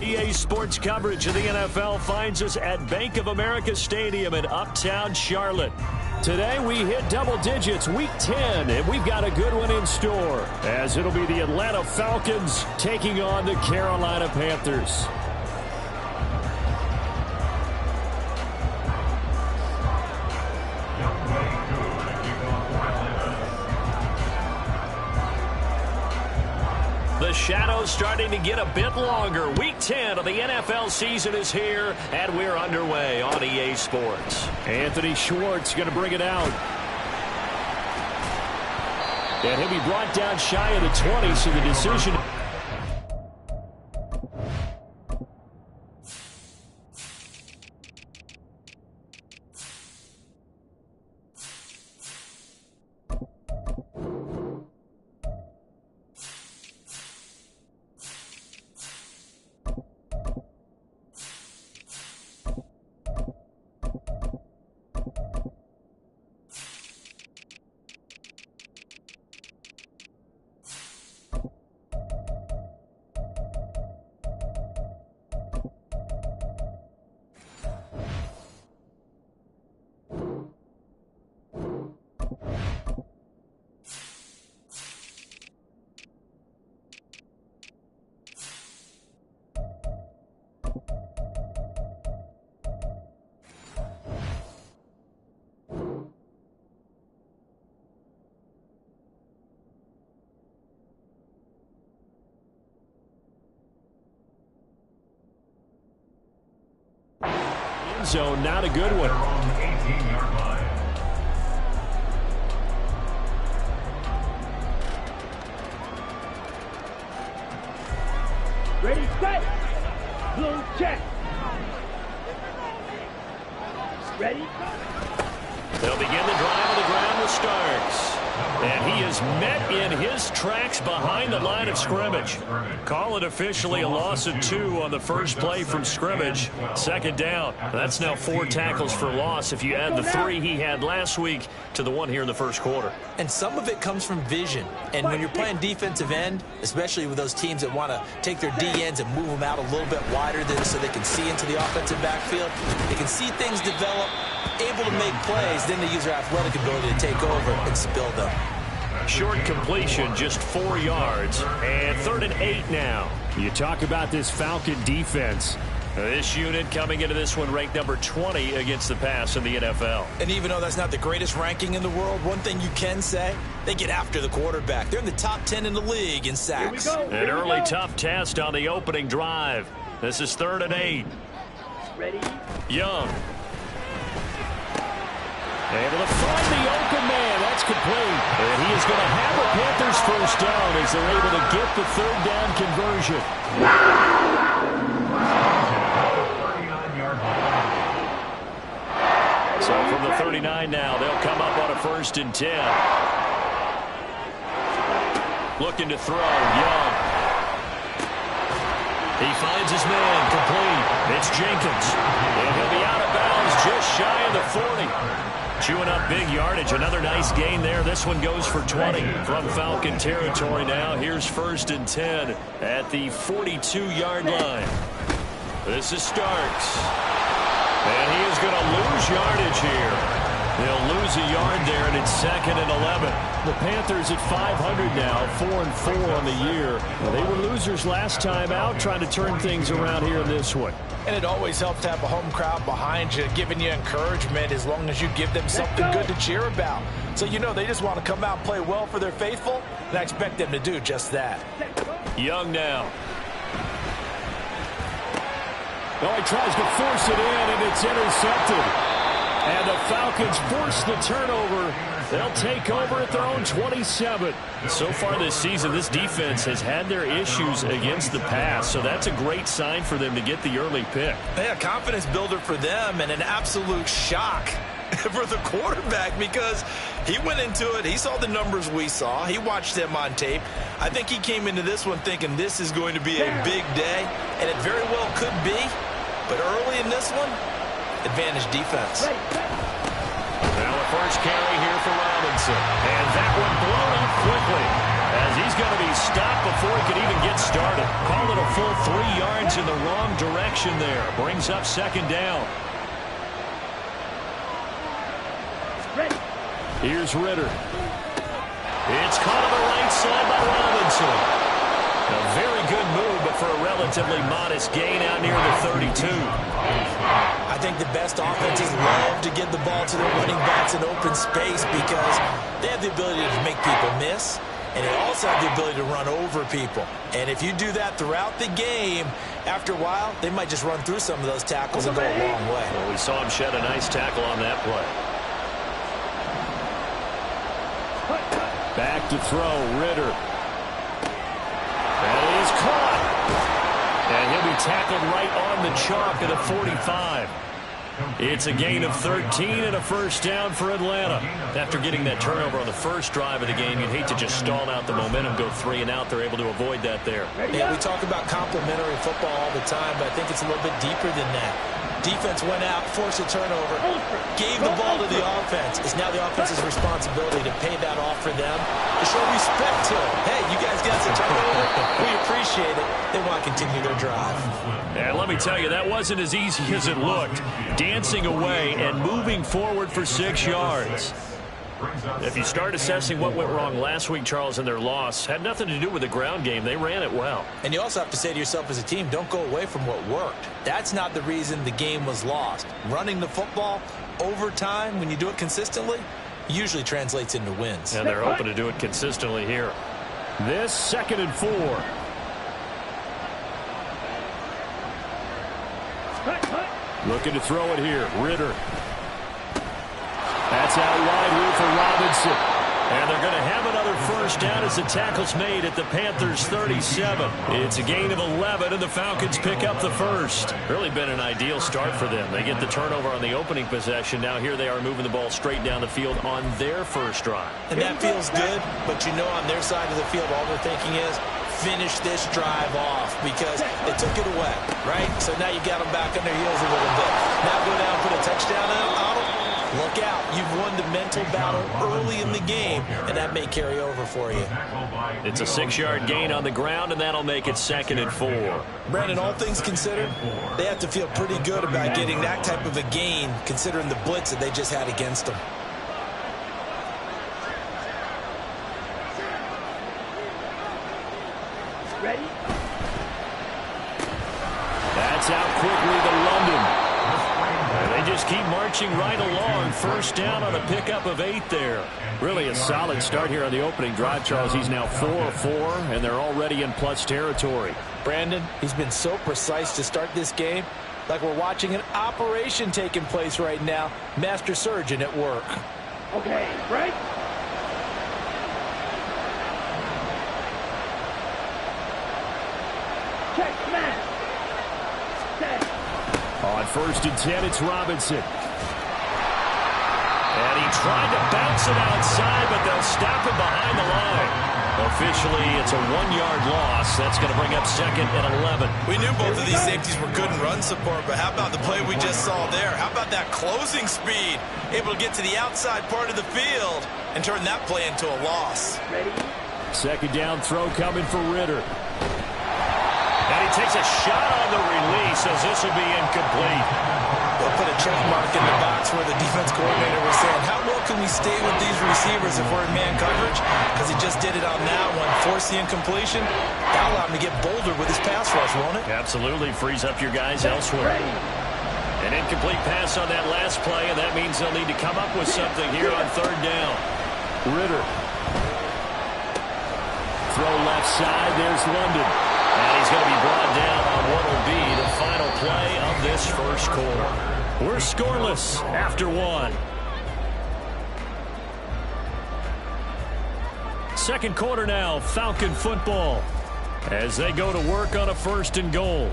EA Sports coverage of the NFL finds us at Bank of America Stadium in Uptown Charlotte. Today we hit double digits, Week 10, and we've got a good one in store, as it'll be the Atlanta Falcons taking on the Carolina Panthers. The shadows starting to get a bit longer. Week 10 of the NFL season is here, and we're underway on EA Sports. Anthony Schwartz going to bring it out. And he'll be brought down shy of the 20, so the decision... Zone, not a good one. Ready, set. Blue check. Ready. They'll begin the drive on the ground with Starks. And he is met in his tracks behind the line of scrimmage. Call it officially a loss of 2 on the first play from scrimmage. Second down. That's now 4 tackles for loss if you add the 3 he had last week to the 1 here in the first quarter. And some of it comes from vision. And when you're playing defensive end, especially with those teams that want to take their D-ends and move them out a little bit wider so they can see into the offensive backfield, they can see things develop, able to make plays, then they use their athletic ability to take over and spill them. Short completion, just 4 yards, and 3rd and 8 now. You talk about this Falcon defense. This unit coming into this one ranked number 20 against the pass in the NFL. And even though that's not the greatest ranking in the world, one thing you can say, they get after the quarterback. They're in the top 10 in the league in sacks. An early tough test on the opening drive. This is 3rd and 8. Ready? Young. Able to find the open man. That's complete. And he is going to have a Panthers first down as they're able to get the 3rd down conversion. So from the 39 now, they'll come up on a 1st and 10. Looking to throw. Young. He finds his man. Complete. It's Jenkins. And he'll be out of bounds just shy of the 40. Chewing up big yardage. Another nice gain there. This one goes for 20 from Falcon territory now. Here's 1st and 10 at the 42-yard line. This is Starks. And he is going to lose yardage here. They'll lose a yard there, and it's 2nd and 11. The Panthers at 500 now, 4-4 on the year. Well, they were losers last time out, trying to turn things around here in this one. And it always helps to have a home crowd behind you, giving you encouragement as long as you give them something good to cheer about. So, you know, they just want to come out and play well for their faithful, and I expect them to do just that. Young now. Oh, he tries to force it in, and it's intercepted. And the Falcons force the turnover. They'll take over at their own 27. So far this season, this defense has had their issues against the pass, so that's a great sign for them to get the early pick. Yeah, confidence builder for them and an absolute shock for the quarterback because he went into it. He saw the numbers we saw. He watched them on tape. I think he came into this one thinking this is going to be a big day, and it very well could be. But early in this one, advantage defense. Now a first carry here for Robinson. And that one blown up quickly as he's going to be stopped before he can even get started. Call it a full 3 yards in the wrong direction there. Brings up 2nd down. Here's Ritter. It's caught on the right side by Robinson. A very good move, but for a relatively modest gain out near the 32. I think the best offenses love to get the ball to their running backs in open space because they have the ability to make people miss, and they also have the ability to run over people. And if you do that throughout the game, after a while, they might just run through some of those tackles and go a long way. Well, we saw him shed a nice tackle on that play. Back to throw, Ritter. And he's caught. And he'll be tackled right on the chalk at a 45. It's a gain of 13 and a first down for Atlanta. After getting that turnover on the first drive of the game, you'd hate to just stall out the momentum, go 3 and out. They're able to avoid that there. Yeah, we talk about complementary football all the time, but I think it's a little bit deeper than that. Defense went out, forced a turnover, gave the ball to the offense. It's now the offense's responsibility to pay that off for them, to show respect to them. Hey, you guys got the turnover. We appreciate it. They want to continue their drive. And let me tell you, that wasn't as easy as it looked. Dancing away and moving forward for 6 yards. If you start assessing what went wrong last week, Charles, in their loss, had nothing to do with the ground game. They ran it well. And you also have to say to yourself as a team, don't go away from what worked. That's not the reason the game was lost. Running the football over time, when you do it consistently, usually translates into wins. And they're hoping to do it consistently here. This 2nd and 4. Looking to throw it here. Ritter. That's out wide here for Robinson. And they're going to have another first down as the tackle's made at the Panthers' 37. It's a gain of 11, and the Falcons pick up the first. Really been an ideal start for them. They get the turnover on the opening possession. Now here they are moving the ball straight down the field on their first drive. And that feels good, but you know on their side of the field, all they're thinking is, finish this drive off because they took it away, right? So now you got them back on their heels a little bit. Now go down, put a touchdown on them. Look out. You've won the mental battle early in the game, and that may carry over for you. It's a 6-yard gain on the ground, and that'll make it 2nd and 4. Brandon, all things considered, they have to feel pretty good about getting that type of a gain considering the blitz that they just had against them. Ready? That's out quickly Steelers keep marching right along. First down on a pickup of 8 there. Really a solid start here on the opening drive, Charles. He's now 4 of 4, and they're already in plus territory. Brandon, he's been so precise to start this game. Like we're watching an operation taking place right now. Master surgeon at work. Okay, right? Check, smash. Set. On 1st and 10, it's Robinson. And he tried to bounce it outside, but they'll stop him behind the line. Officially, it's a 1-yard loss. That's going to bring up 2nd and 11. We knew both of these safeties were good in run support, but how about the play we just saw there? How about that closing speed? Able to get to the outside part of the field and turn that play into a loss. Ready? 2nd down throw coming for Ritter. And he takes a shot on the release as this will be incomplete. They'll put a check mark in the box where the defense coordinator was saying, how well can we stay with these receivers if we're in man coverage? Because he just did it on that one. Force the incompletion. That'll allow him to get bolder with his pass rush, won't it? Absolutely. Frees up your guys elsewhere. An incomplete pass on that last play, and that means they'll need to come up with something here on 3rd down. Ritter. Throw left side. There's London. And he's going to be brought down on what will be the final play of this first quarter. We're scoreless after 1. 2nd quarter now, Falcon football, as they go to work on a 1st and goal.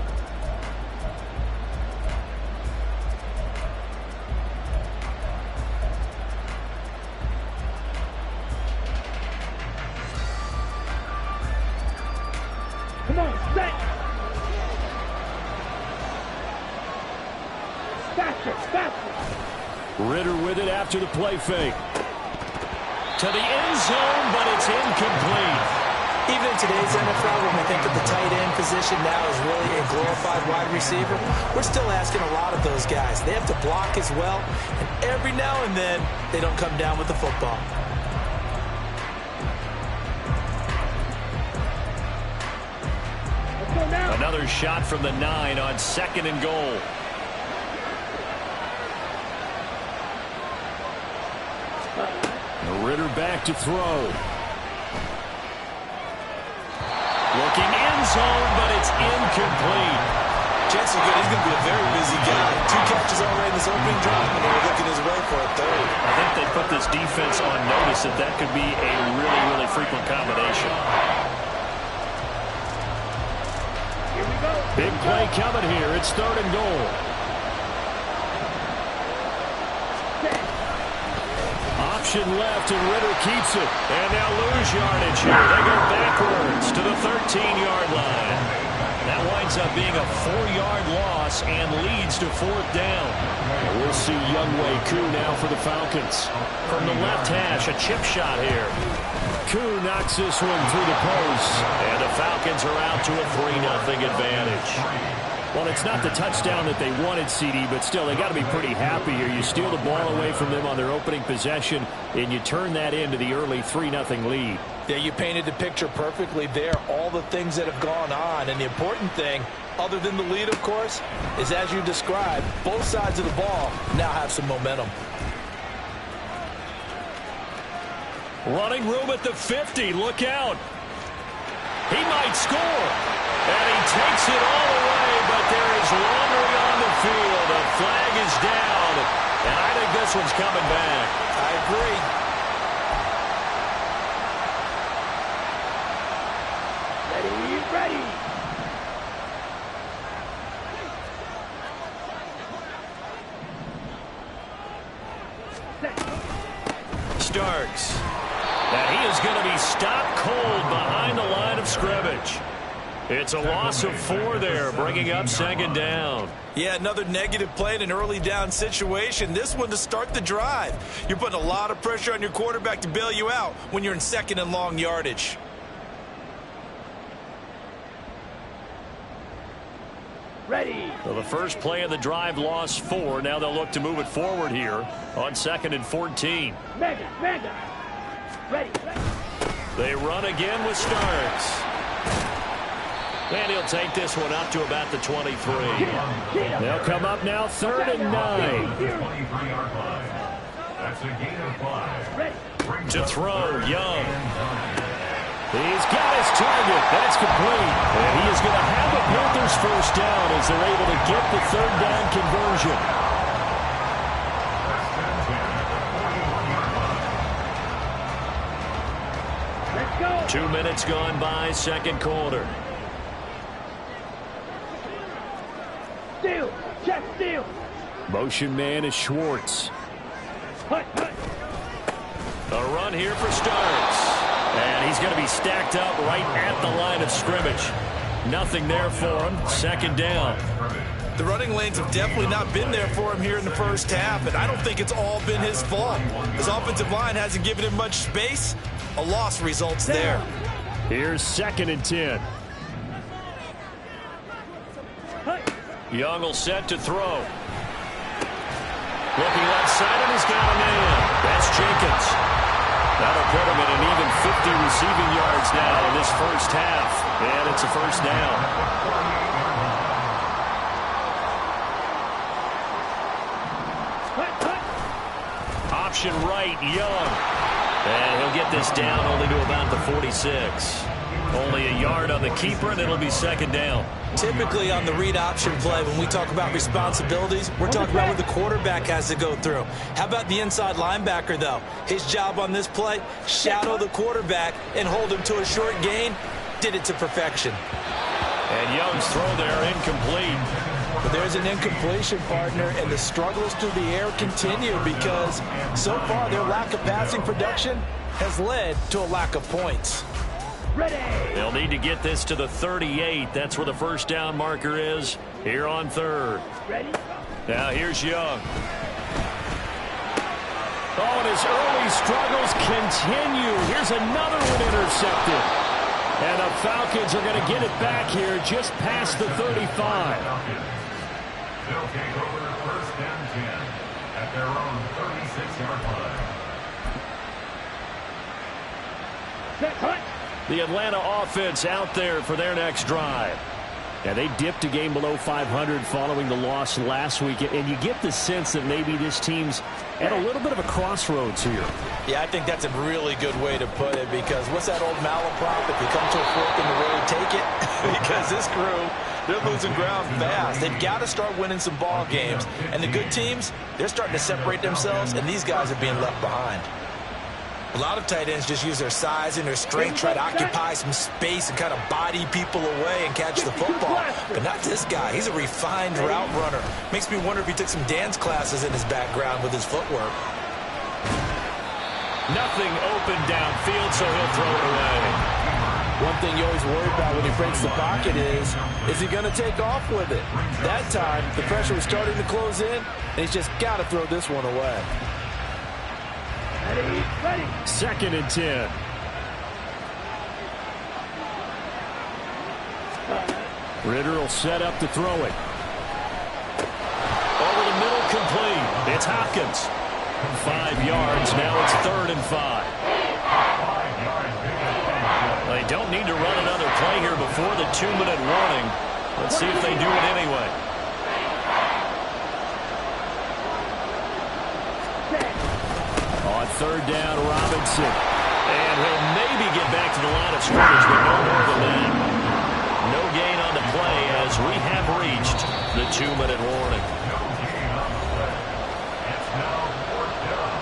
Come on, set. Faster, faster. Ritter with it after the play fake. To the end zone, but it's incomplete. Even in today's NFL, when we think of the tight end position now as really a glorified wide receiver, we're still asking a lot of those guys. They have to block as well, and every now and then, they don't come down with the football. Another shot from the 9 on 2nd and goal. Ritter back to throw. Looking end zone, but it's incomplete. Chances are good. He's going to be a very busy guy. 2 catches already in this opening drive, and they're looking his way for a 3rd. I think they put this defense on notice that could be a really, really frequent combination. Here we go. Big play coming here. It's 3rd and goal. Option left, and Ritter keeps it. And now lose yardage here. They go backwards to the 13-yard line. That winds up being a 4-yard loss and leads to 4th down. And we'll see Younghoe Koo now for the Falcons. From the left hash, a chip shot here. Koo knocks this one through the post. And the Falcons are out to a 3-0 advantage. Well, it's not the touchdown that they wanted, CD, but still, they got to be pretty happy here. You steal the ball away from them on their opening possession, and you turn that into the early 3-0 lead. Yeah, you painted the picture perfectly there, all the things that have gone on. And the important thing, other than the lead, of course, is as you described, both sides of the ball now have some momentum. Running room at the 50. Look out. He might score. And he takes it all away, but there is laundry on the field. A flag is down, and I think this one's coming back. I agree. Ready. Starks. And he is going to be stopped cold behind the line of scrimmage. It's a loss of 4 there, bringing up 2nd down. Yeah, another negative play in an early down situation. This one to start the drive. You're putting a lot of pressure on your quarterback to bail you out when you're in 2nd and long yardage. Ready. Well, the first play of the drive lost 4. Now they'll look to move it forward here on 2nd and 14. Mega. Ready. They run again with Starks. And he'll take this one up to about the 23. They'll come up now 3rd and 9. 43-yard line. That's a gain of 5. Ready. To throw, Young. He's got his target. That's complete. And he is going to have the Panthers first down as they're able to get the third down conversion. Let's go. 2 minutes gone by, second quarter. Steal. Check steal. Motion man is Schwartz. Hut, hut. A run here for Starks. And he's going to be stacked up right at the line of scrimmage. Nothing there for him. Second down. The running lanes have definitely not been there for him here in the first half, and I don't think it's all been his fault. His offensive line hasn't given him much space. A loss results there. Here's 2nd and 10. Hut. Young will set to throw. Looking left side, and he's got a man. That's Jenkins. That'll put him at an even 50 receiving yards now in this first half. And it's a first down. Hut, hut. Option right, Young. And he'll get this down only to about the 46. Only a yard on the keeper, and it'll be second down. Typically on the read option play, when we talk about responsibilities, we're talking about what the quarterback has to go through. How about the inside linebacker, though? His job on this play, shadow the quarterback and hold him to a short gain. Did it to perfection. And Young's throw there incomplete. But there's an incompletion, partner, and the struggles through the air continue because so far their lack of passing production has led to a lack of points. Ready. They'll need to get this to the 38. That's where the first down marker is here on third. Ready. Now here's Young. Oh, and his early struggles continue. Here's another one intercepted. And the Falcons are going to get it back here just past the 35. They'll take over first and 10 at their own 36-yard line. Set, hut. The Atlanta offense out there for their next drive. Yeah, they dipped a game below 500 following the loss last week, and you get the sense that maybe this team's at a little bit of a crossroads here. Yeah, I think that's a really good way to put it because what's that old malaprop? If you come to a fork in the road, take it. Because this crew, they're losing ground fast. They've got to start winning some ball games. And the good teams, they're starting to separate themselves, and these guys are being left behind. A lot of tight ends just use their size and their strength, try to occupy some space and kind of body people away and catch the football. But not this guy. He's a refined route runner. Makes me wonder if he took some dance classes in his background with his footwork. Nothing open downfield, so he'll throw it away. One thing you always worry about when he breaks the pocket is he going to take off with it? That time, the pressure was starting to close in, and he's just got to throw this one away. Ready. Ready. 2nd and 10. Ritter will set up to throw it. Over the middle, complete. It's Hopkins. 5 yards. Now it's 3rd and 5. They don't need to run another play here before the 2-minute warning. Let's see if they do it anyway. On 3rd down, Robinson. And he'll maybe get back to the line of scrimmage, but no more than that. No gain on the play as we have reached the 2-minute warning. It's now 4th down.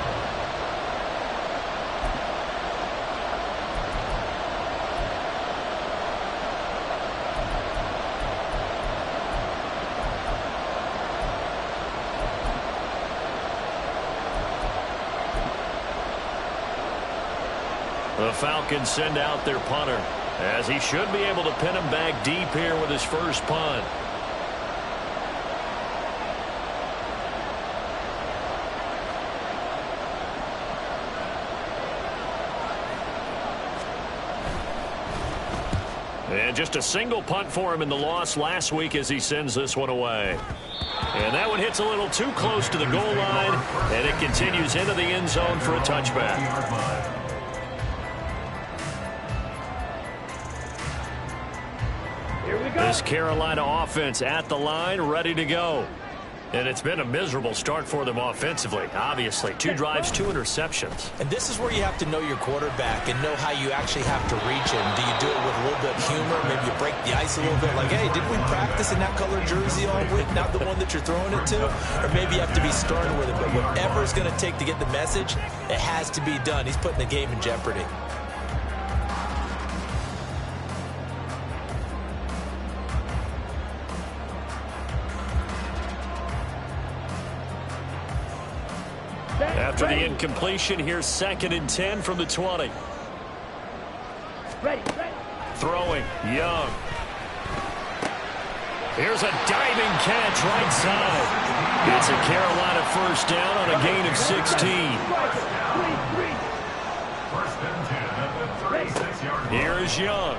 The Falcons send out their punter, as he should be able to pin him back deep here with his first punt. And just a single punt for him in the loss last week as he sends this one away. And that one hits a little too close to the goal line, and it continues into the end zone for a touchback. Here we go. This Carolina offense at the line, ready to go. And it's been a miserable start for them offensively, obviously. 2 drives, 2 interceptions. And this is where you have to know your quarterback and know how you actually have to reach him. Do you do it with a little bit of humor? Maybe you break the ice a little bit like, hey, didn't we practice in that color jersey all week, not the one that you're throwing it to? Or maybe you have to be stern with him. But whatever it's going to take to get the message, it has to be done. He's putting the game in jeopardy. After the incompletion, here's 2nd and 10 from the 20. Ready. Throwing, Young. Here's a diving catch right side. It's a Carolina first down on a gain of 16. First and 10 at the 36-yard line. Here is Young.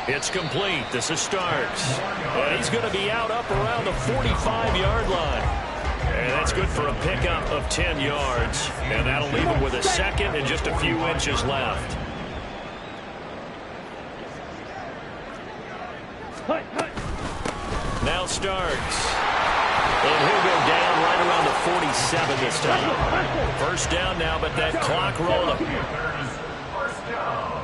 It's complete. This is Starks. And he's going to be out up around the 45-yard line. And that's good for a pickup of 10 yards. And that'll leave him with a 2nd and just a few inches left. Now Starks. And he'll go down right around the 47 this time. First down now, but that clock rolling. First down.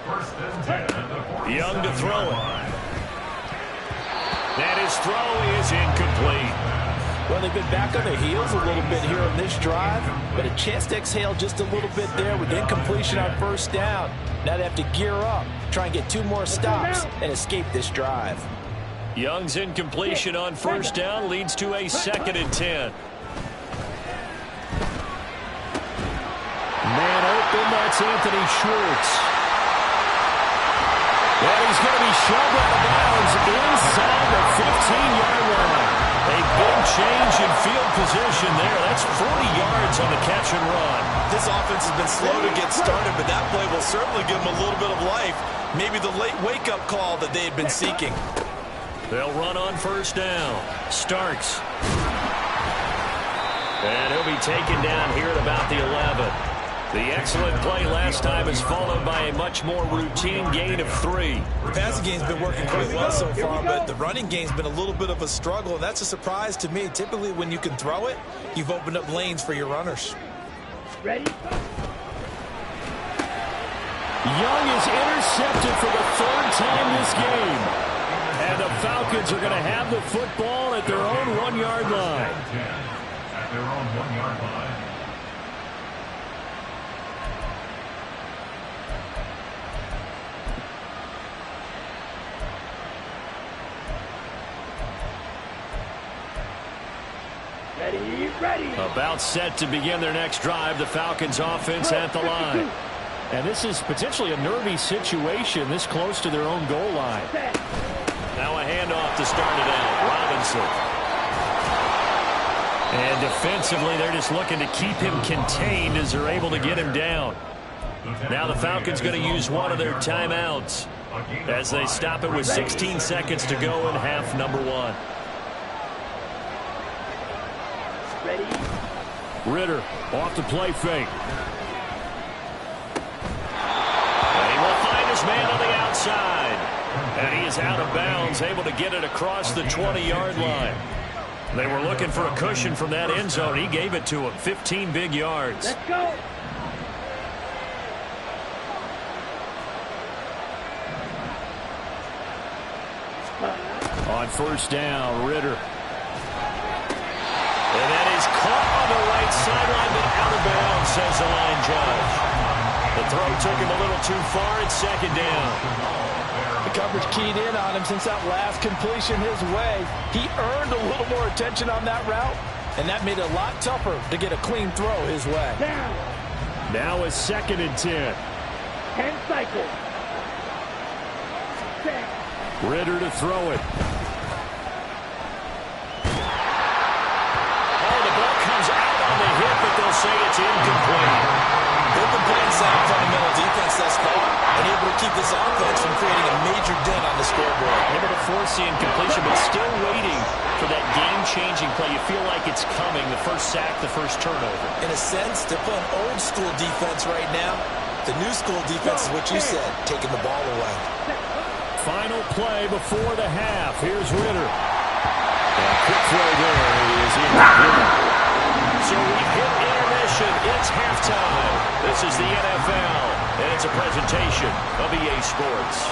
First and 10 at the 47-yard Young to throw it. line. And his throw is incomplete. Well, they've been back on their heels a little bit here on this drive, but a chance to exhale just a little bit there with incompletion on first down. Now they have to gear up, try and get 2 more stops, and escape this drive. Young's incompletion on first down leads to a 2nd and 10. Man open, that's Anthony Schwartz. And he's going to be shoved out of bounds inside the 15-yard line. A big change in field position there. That's 40 yards on the catch and run. This offense has been slow to get started, but that play will certainly give them a little bit of life. Maybe the late wake-up call that they had been seeking. They'll run on first down. Starks. And he'll be taken down here at about the 11. The excellent play last time is followed by a much more routine gain of 3. The passing game's been working quite well so far, but the running game's been a little bit of a struggle, and that's a surprise to me. Typically, when you can throw it, you've opened up lanes for your runners. Ready. Young is intercepted for the 3rd time this game. And the Falcons are going to have the football at their own 1-yard line. At their own 1-yard line. Ready. About set to begin their next drive, the Falcons offense at the line. And this is potentially a nervy situation this close to their own goal line. Now a handoff to start it out. Robinson. And defensively, they're just looking to keep him contained as they're able to get him down. Now the Falcons going to use one of their timeouts as they stop it with 16 seconds to go in half number 1. Ready. Ritter off the play fake. And he will find his man on the outside. And he is out of bounds, able to get it across the 20-yard line. They were looking for a cushion from that end zone. He gave it to him. 15 big yards. Let's go. On first down, Ritter. And that is caught on the right sideline, but out of bounds, says the line judge. The throw took him a little too far. It's 2nd down. The coverage keyed in on him since that last completion his way. He earned a little more attention on that route, and that made it a lot tougher to get a clean throw his way. Down. Now a 2nd and 10. 10 cycles. Set. Ritter to throw it. But they'll say it's incomplete. They've been playing sound fundamental defense thus far and able to keep this offense from creating a major dent on the scoreboard. Able to force the incompletion, but still waiting for that game-changing play. You feel like it's coming, the first sack, the first turnover. In a sense, they're playing old-school defense right now. The new school defense is what you said, taking the ball away. final play before the half. Here's Ritter. And quick throw there is incomplete. So we hit intermission. It's halftime. This is the NFL, and it's a presentation of EA Sports.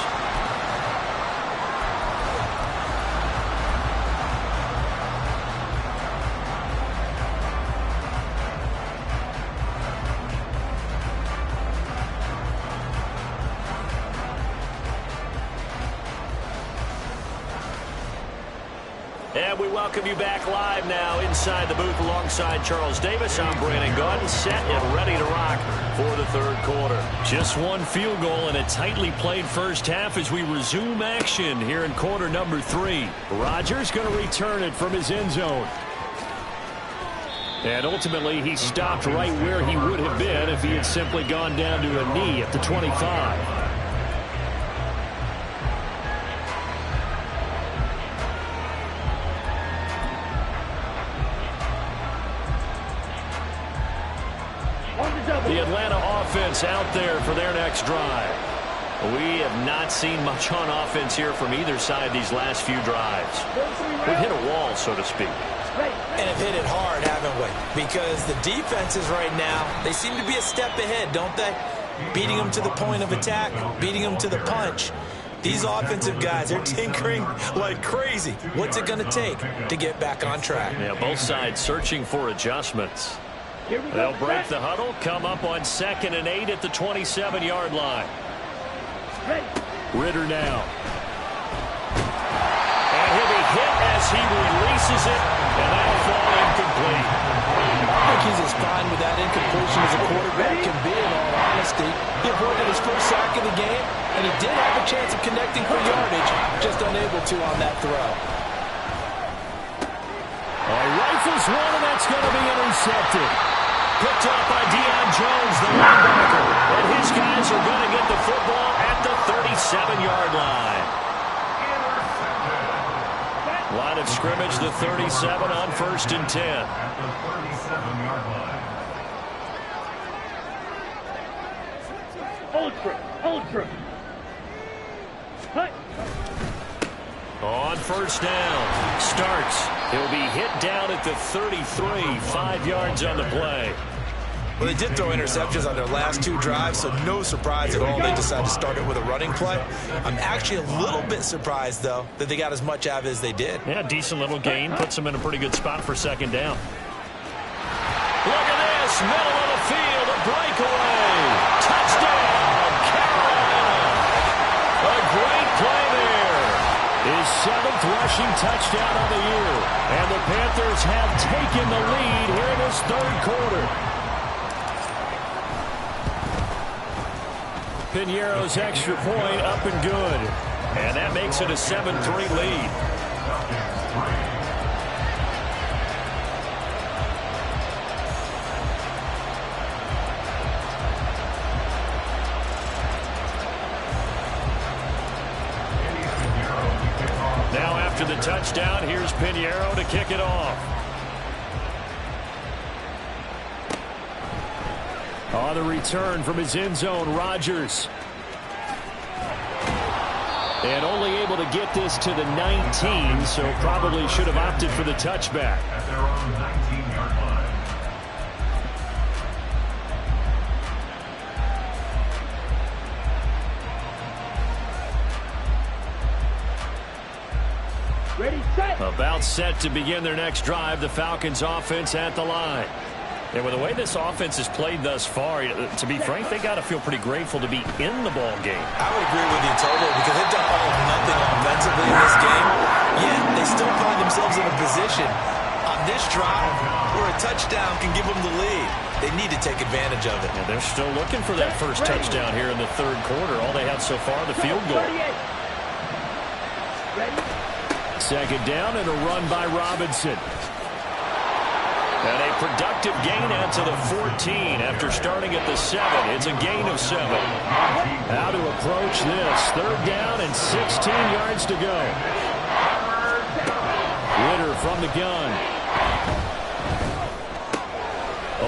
And we welcome you back live now inside the booth alongside Charles Davis. I'm Brandon Gaudin, set and ready to rock for the third quarter. Just one field goal in a tightly played first half as we resume action here in quarter number 3. Rodgers going to return it from his end zone. And ultimately, he stopped right where he would have been if he had simply gone down to a knee at the 25. The Atlanta offense out there for their next drive. We have not seen much on offense here from either side these last few drives. We've hit a wall, so to speak. And have hit it hard, haven't we? Because the defenses right now, they seem to be a step ahead, don't they? Beating them to the point of attack, beating them to the punch. These offensive guys, they're tinkering like crazy. What's it going to take to get back on track? Yeah, both sides searching for adjustments. They'll break the huddle, come up on 2nd and 8 at the 27-yard line. Ritter now. And he'll be hit as he releases it, and that'll fall incomplete. I think he's as fine with that incompletion as a quarterback can be, in all honesty. He avoided his first sack of the game, and he did have a chance of connecting for yardage, just unable to on that throw. Rifles one, and that's going to be intercepted. Picked up by Deion Jones, the linebacker. And his guys are going to get the football at the 37-yard line. Line of scrimmage, the 37 on 1st and 10. At the 37-yard line. Ultra. Cut. On 1st down, Starks. He'll be hit down at the 33, 5 yards on the play. Well, they did throw interceptions on their last 2 drives, so no surprise at all they decided to start it with a running play. I'm actually a little bit surprised, though, that they got as much out of it as they did. Yeah, decent little gain. Puts them in a pretty good spot for 2nd down. Look at this, middle of the field, a breakaway. Touchdown, Carolina. A great play there. His 7th rushing touchdown of the year. And the Panthers have taken the lead here in this third quarter. Piñeiro's extra point up and good. And that makes it a 7-3 lead. Now after the touchdown, here's Piñeiro to kick it off. On the return from his end zone, Rodgers. And only able to get this to the 19, so probably should have opted for the touchback. At their own 19-yard line. Ready, set. About set to begin their next drive, the Falcons offense at the line. And with the way this offense has played thus far, to be frank, they got to feel pretty grateful to be in the ball game. I would agree with you totally, because they've done all of nothing offensively in this game, yet they still find themselves in a position on this drive where a touchdown can give them the lead. They need to take advantage of it. And they're still looking for that first touchdown here in the third quarter. All they have so far, the field goal. Ready. 2nd down and a run by Robinson. And a productive gain out to the 14 after starting at the 7. It's a gain of 7. How to approach this. 3rd down and 16 yards to go. Ritter from the gun.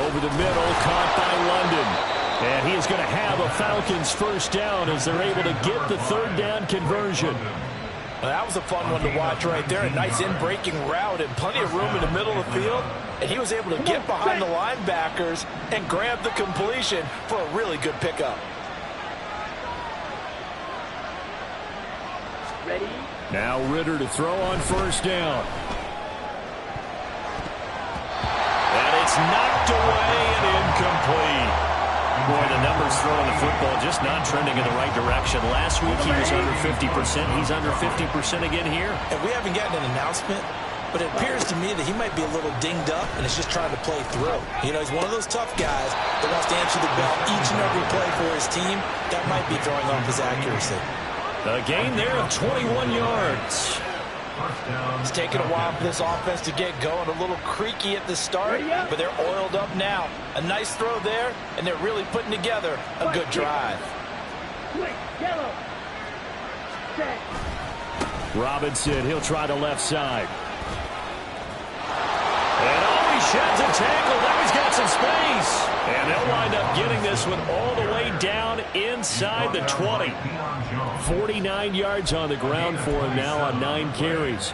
Over the middle, caught by London. And he is going to have a Falcons first down as they're able to get the third down conversion. Well, that was a fun one to watch right there. A nice in-breaking route and plenty of room in the middle of the field. And he was able to get behind the linebackers and grab the completion for a really good pickup. Ready? Now Ritter to throw on first down. And it's knocked away and incomplete. Boy, the numbers throwing the football just not trending in the right direction. Last week he was under 50%. He's under 50% again here. And we haven't gotten an announcement, but it appears to me that he might be a little dinged up and is just trying to play through. You know, he's one of those tough guys that wants to answer the bell each and every play for his team. That might be throwing off his accuracy. A gain there of 21 yards. It's taken a while for this offense to get going. A little creaky at the start, but they're oiled up now. A nice throw there, and they're really putting together a good drive. Quick, yellow. Set. Robinson, he'll try the left side. And oh, he sheds a tackle. Now he's got some space. And they'll wind up getting this one all the way down inside the 20. 49 yards on the ground for him now on 9 carries.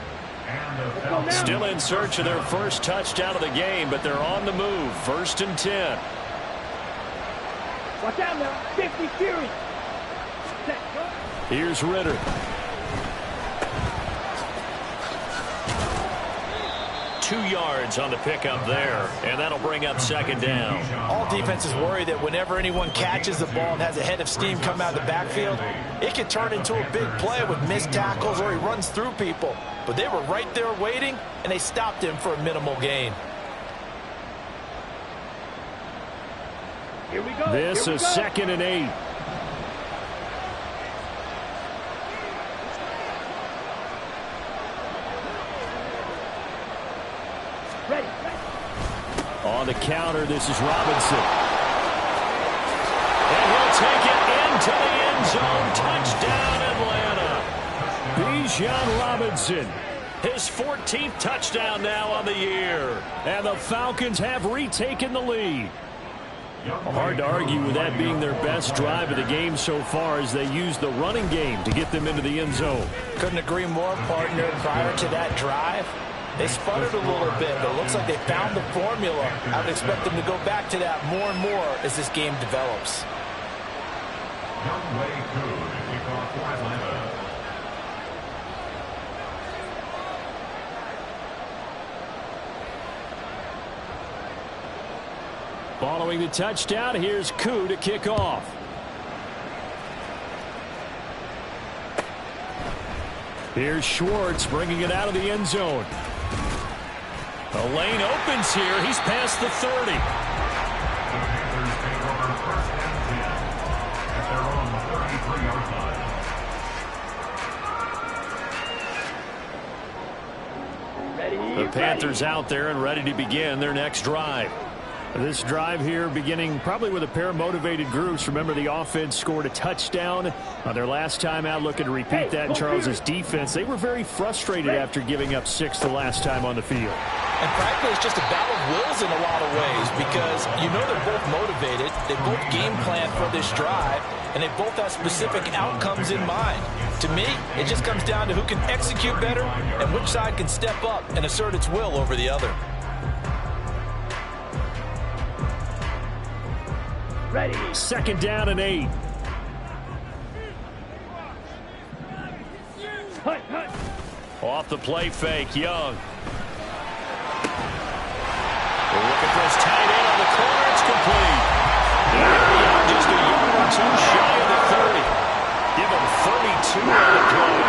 Still in search of their first touchdown of the game, but they're on the move. 1st and 10. Watch out now. 50 Fury. Set. Here's Ritter. Two yards on the pickup there, and that'll bring up 2nd down. All defenses worry that whenever anyone catches the ball and has a head of steam come out of the backfield, it can turn into a big play with missed tackles or he runs through people. But they were right there waiting, and they stopped him for a minimal gain. Here we go. This is 2nd and 8. Ready. On the counter, this is Robinson. And he'll take it into the end zone. Touchdown, Atlanta. Bijan Robinson. His 14th touchdown now on the year. And the Falcons have retaken the lead. Hard to argue with that being their best drive of the game so far as they use the running game to get them into the end zone. Couldn't agree more, partner. Prior to that drive, they sputtered a little bit, but it looks like they found the formula. I would expect them to go back to that more and more as this game develops. Youngway Koo, kickoff for Atlanta. Following the touchdown, here's Koo to kick off. Here's Schwartz bringing it out of the end zone. The lane opens here. He's past the 30. The Panthers take over 1st and 10 at their own 33-yard line. Ready. The Panthers out there and ready to begin their next drive. This drive here beginning probably with a pair of motivated groups. Remember, the offense scored a touchdown on their last time out. Looking to repeat that in Charles's defense. They were very frustrated after giving up 6 the last time on the field. And frankly, it's just a battle of wills in a lot of ways because you know they're both motivated. They both game plan for this drive, and they both have specific outcomes in mind. To me, it just comes down to who can execute better and which side can step up and assert its will over the other. Ready. 2nd down and 8. Hut, hut. Off the play fake, Young. They're looking for his tight end on the corner. It's complete. Young just a yard or two shy of the 30. Give him 32 on the play.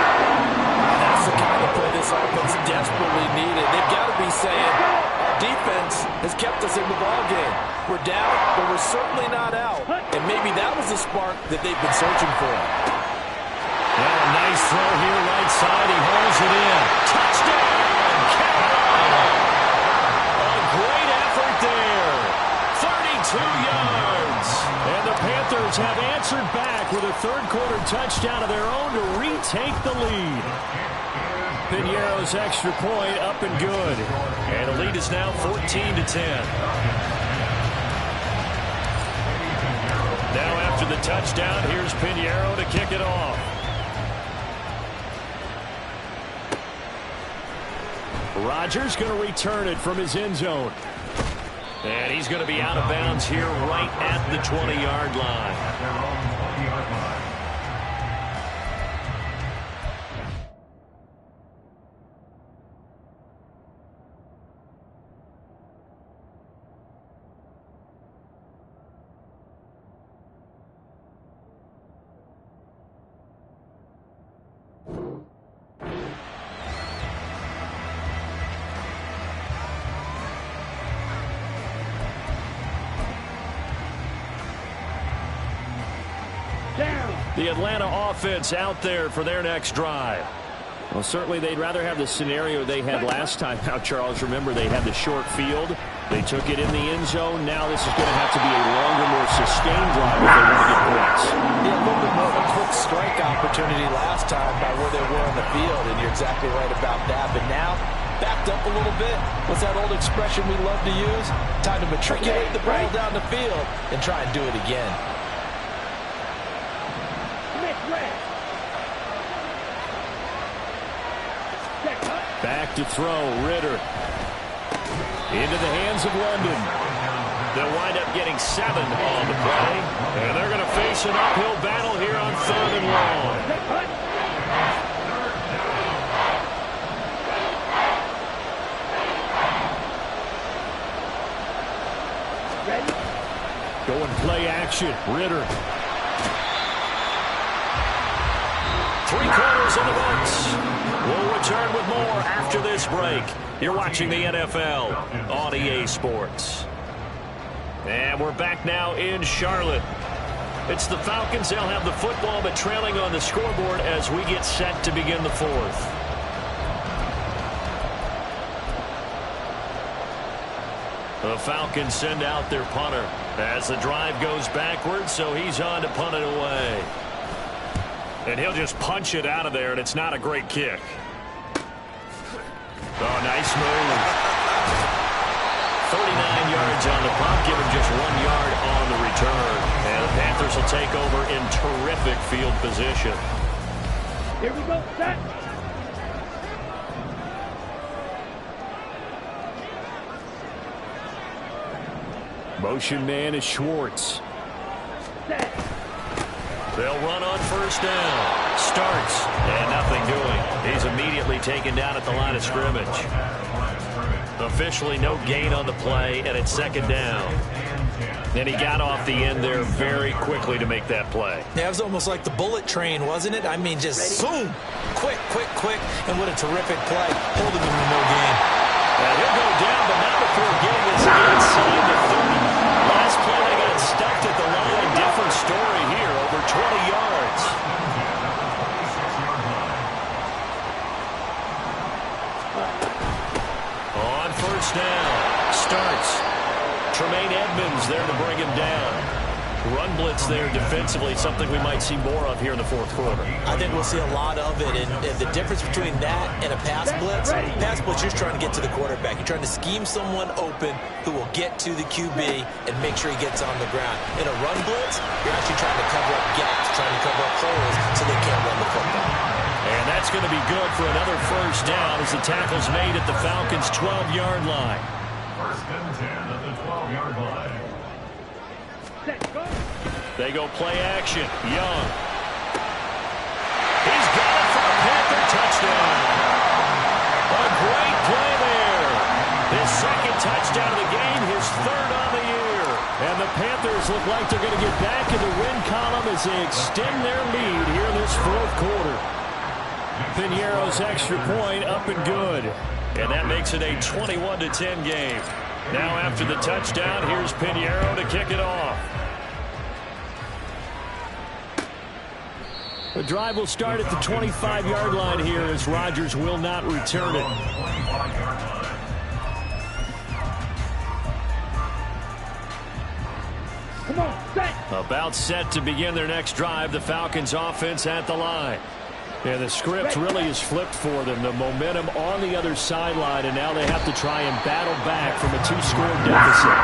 That's the kind of play this offense desperately needed. They've got to be saying, our defense has kept us in the ballgame. We're down, but we're certainly not out. And maybe that was the spark that they've been searching for. Well, a nice throw here, right side. He hauls it in. Touchdown, Carolina. A great effort there. 32 yards. And the Panthers have answered back with a third-quarter touchdown of their own to retake the lead. Piñeiro's extra point up and good. And the lead is now 14-10. Now after the touchdown, here's Pinheiro to kick it off. Rodgers going to return it from his end zone. And he's going to be out of bounds here right at the 20-yard line. The Atlanta offense out there for their next drive. Well, certainly they'd rather have the scenario they had last time out, Charles. Remember, they had the short field. They took it in the end zone. Now this is going to have to be a longer, more sustained drive if they want to get points. Yeah, a little bit more of a quick strike opportunity last time by where they were on the field, and you're exactly right about that. But now, backed up a little bit. What's that old expression we love to use? Time to matriculate the ball down the field and try and do it again. Back to throw, Ritter. Into the hands of London. They'll wind up getting 7 on the play. And they're going to face an uphill battle here on 3rd and long. Going play action, Ritter. 3 quarters in the books. We'll return with more after this break. You're watching the NFL on EA Sports. And we're back now in Charlotte. It's the Falcons. They'll have the football, but trailing on the scoreboard as we get set to begin the 4th. The Falcons send out their punter as the drive goes backwards, so he's on to punt it away. And he'll just punch it out of there, and it's not a great kick. Oh, nice move. 39 yards on the punt, give him just 1 yard on the return. And the Panthers will take over in terrific field position. Here we go, set. Motion man is Schwartz. Set. They'll run on 1st down. Starks, and nothing doing. He's immediately taken down at the line of scrimmage. Officially no gain on the play, and it's 2nd down. And he got off the end there very quickly to make that play. Yeah, it was almost like the bullet train, wasn't it? I mean, just zoom. Quick, quick, quick. And what a terrific play. Holding him to no gain. And he'll go down, but not before getting his inside the 30. Last play, they got stuck at the line. Different story here, over 20 yards. On 1st down, starts. Tremaine Edmonds there to bring him down. Run blitz there defensively, something we might see more of here in the 4th quarter. I think we'll see a lot of it, and the difference between that and a pass blitz, you're trying to get to the quarterback. You're trying to scheme someone open who will get to the QB and make sure he gets on the ground. In a run blitz, you're actually trying to cover up gaps, trying to cover up holes so they can't run the football. And that's going to be good for another 1st down as the tackle's made at the Falcons' 12-yard line. 1st and 10 at the 12-yard line. They go play action. Young. He's got it for a Panther touchdown. A great play there. His 2nd touchdown of the game, his 3rd on the year. And the Panthers look like they're going to get back in the win column as they extend their lead here in this 4th quarter. Pinheiro's extra point up and good. And that makes it a 21-10 game. Now after the touchdown, here's Pinheiro to kick it off. The drive will start at the 25-yard line here as Rodgers will not return it. Come on, set. About set to begin their next drive. The Falcons offense at the line. And the script really is flipped for them. The momentum on the other sideline, and now they have to try and battle back from a 2-score deficit.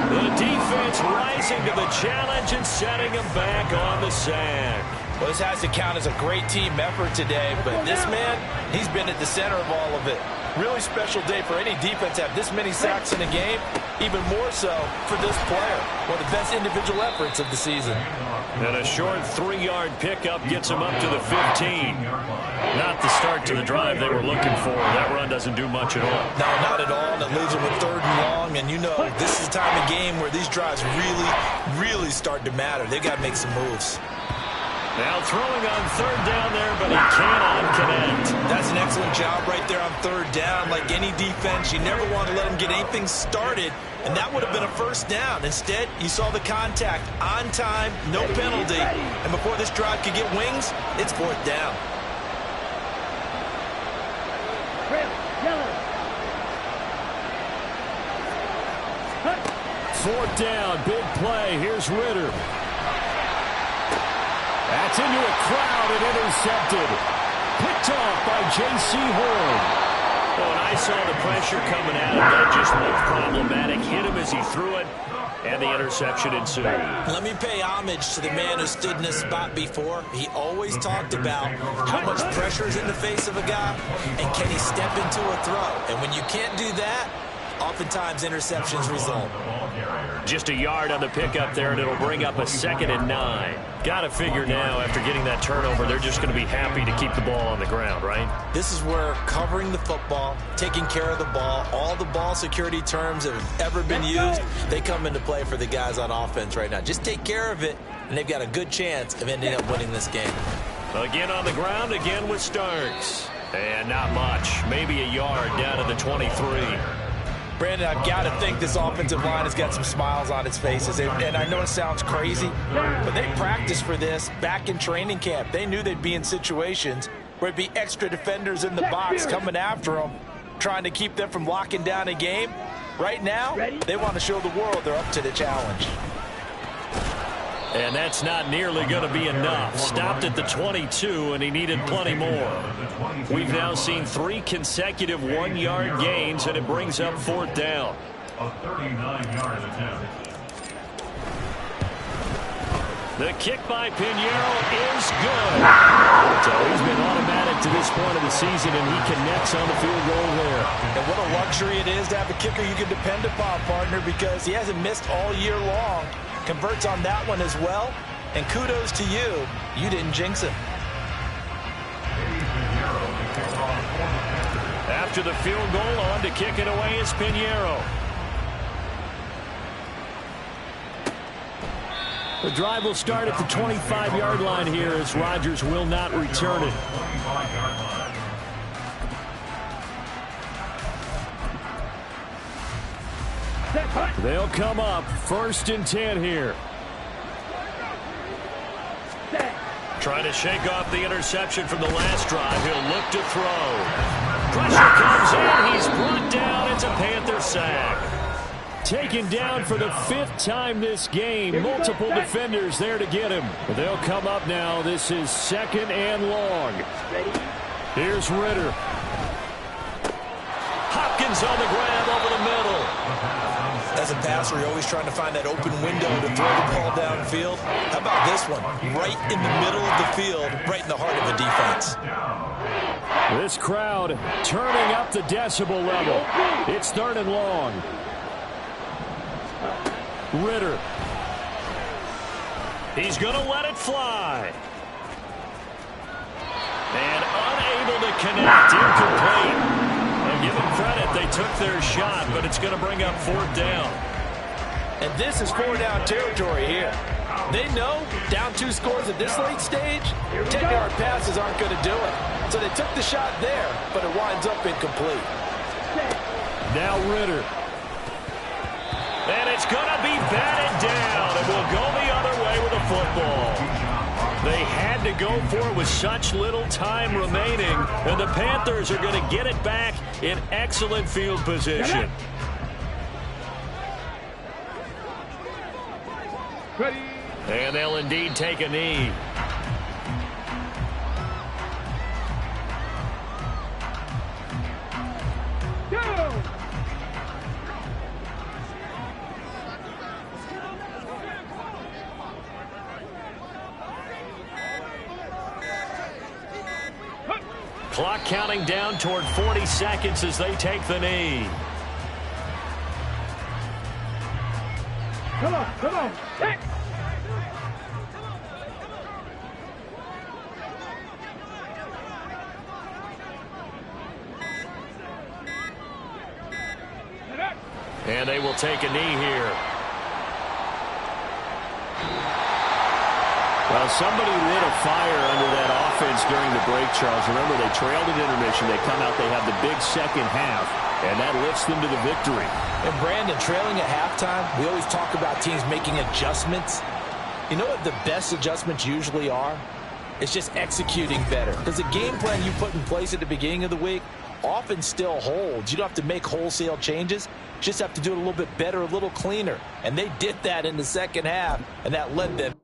The defense rising to the challenge and setting him back on the sack. Well, this has to count as a great team effort today, but this man, he's been at the center of all of it. Really special day for any defense to have this many sacks in a game, even more so for this player. One of the best individual efforts of the season. And a short 3-yard pickup gets him up to the 15. Not the start to the drive they were looking for. That run doesn't do much at all. No, not at all, and it leaves them with 3rd and long. And you know, this is the time of game where these drives really start to matter. They've got to make some moves. Now throwing on 3rd down there, but he cannot connect. That's an excellent job right there on 3rd down. Like any defense, you never want to let them get anything started, and that would have been a 1st down. Instead, you saw the contact on time, no penalty, and before this drive could get wings, it's 4th down. Fourth down, big play. Here's Ritter. That's into a crowd and intercepted. Picked off by J.C. Horn. Oh, and I saw the pressure coming at him. That just looked problematic. Hit him as he threw it, and the interception ensued. Let me pay homage to the man who stood in this spot before. He always talked about how much pressure is in the face of a guy, and can he step into a throw. And when you can't do that, oftentimes interceptions result. Just a yard on the pickup there, and it'll bring up a 2nd and 9. Got to figure now, after getting that turnover, they're just going to be happy to keep the ball on the ground, right? This is where covering the football, taking care of the ball, all the ball security terms that have ever been used, they come into play for the guys on offense right now. Just take care of it, and they've got a good chance of ending up winning this game. Again on the ground, again with Starks. And not much, maybe a yard down to the 23. Brandon, I've got to think this offensive line has got some smiles on its faces. And I know it sounds crazy, but they practiced for this back in training camp. They knew they'd be in situations where it'd be extra defenders in the box coming after them, trying to keep them from locking down a game. Right now, they want to show the world they're up to the challenge. And that's not nearly going to be enough. Stopped at the 22, and he needed plenty more. We've now seen 3 consecutive 1-yard gains, and it brings up 4th down. A 39-yard attempt. The kick by Pinheiro is good. So he's been automatic to this point of the season, and he connects on the field goal there. And what a luxury it is to have a kicker you can depend upon, partner, because he hasn't missed all year long. Converts on that one as well, and kudos to you. You didn't jinx him. After the field goal, on to kick it away is Pinheiro. The drive will start at the 25-yard line here as Rodgers will not return it. They'll come up 1st and 10 here. Trying to shake off the interception from the last drive. He'll look to throw. Pressure comes in. He's brought down. It's a Panther sack. Taken down for the 5th time this game. Multiple defenders there to get him. They'll come up now. This is 2nd and long. Here's Ritter. Hopkins on the grab over the middle. As a passer, you're always trying to find that open window to throw the ball downfield. How about this one? Right in the middle of the field, right in the heart of a defense. This crowd turning up the decibel level. It's 3rd and long. Ritter. He's going to let it fly. And unable to connect. Incomplete. Give them credit. They took their shot, but it's going to bring up 4th down. And this is 4-down territory here. They know down 2 scores at this late stage, 10-yard passes aren't going to do it. So they took the shot there, but it winds up incomplete. Now Ritter. And it's going to be batted down, and we'll go the other way with the football. They had to go for it with such little time remaining, and the Panthers are going to get it back in excellent field position. Ready. And they'll indeed take a knee. Go. Clock counting down toward 40 seconds as they take the knee. Come on, set. And they will take a knee here. Well, somebody lit a fire under that offense during the break, Charles. Remember, they trailed at intermission. They come out, they have the big second half, and that lifts them to the victory. And Brandon, trailing at halftime, we always talk about teams making adjustments. You know what the best adjustments usually are? It's just executing better. Because the game plan you put in place at the beginning of the week often still holds. You don't have to make wholesale changes. You just have to do it a little bit better, a little cleaner. And they did that in the second half, and that led them.